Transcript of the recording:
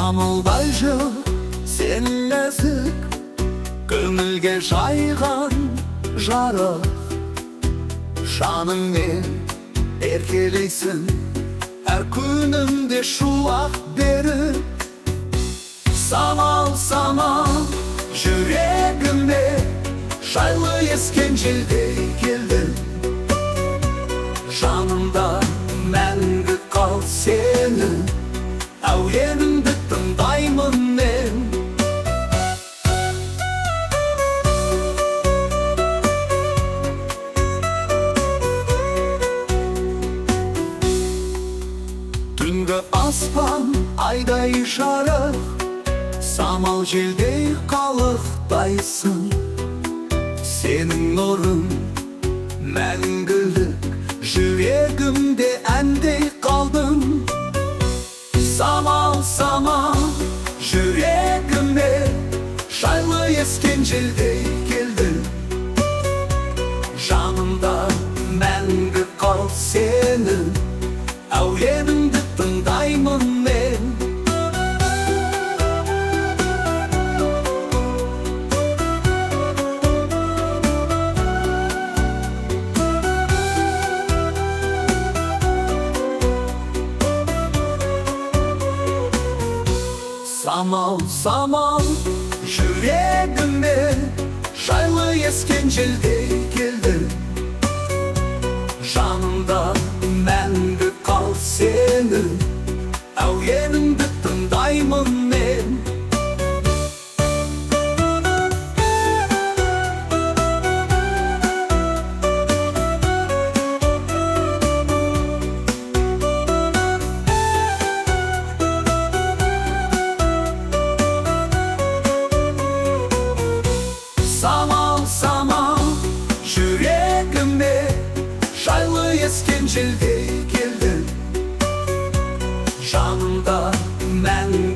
Самылбайжы сен нәзік, көңілге жайған жарық. Жаныңмен еркелейсің, әр күнімде шуақ беріп. Самал, самал, жүрегіме жайлы ескен желдей келдің. Жанымда мәңгі қал сені, әуеніңді тыңдаймын мен. Түнгі аспан айдай жарық, самал желдей қалықтайсың. Сенің нұрың мәңгілік, жүрегімде әндей қалдың. Самал, самал, жүрегіме жайлы ескен желдей келдің. Жанымда мәңгі қал сені, әуеніңді тыңдаймын мен. Самал, самал, жүрегіме жайлы ескен желдей келдің. Жанымда мәңгі қал сені, әуеніңді тыңдаймын мен. Самал, самал, жүрегіме жайлы ескен желдей келдің. Жанымда мәңгі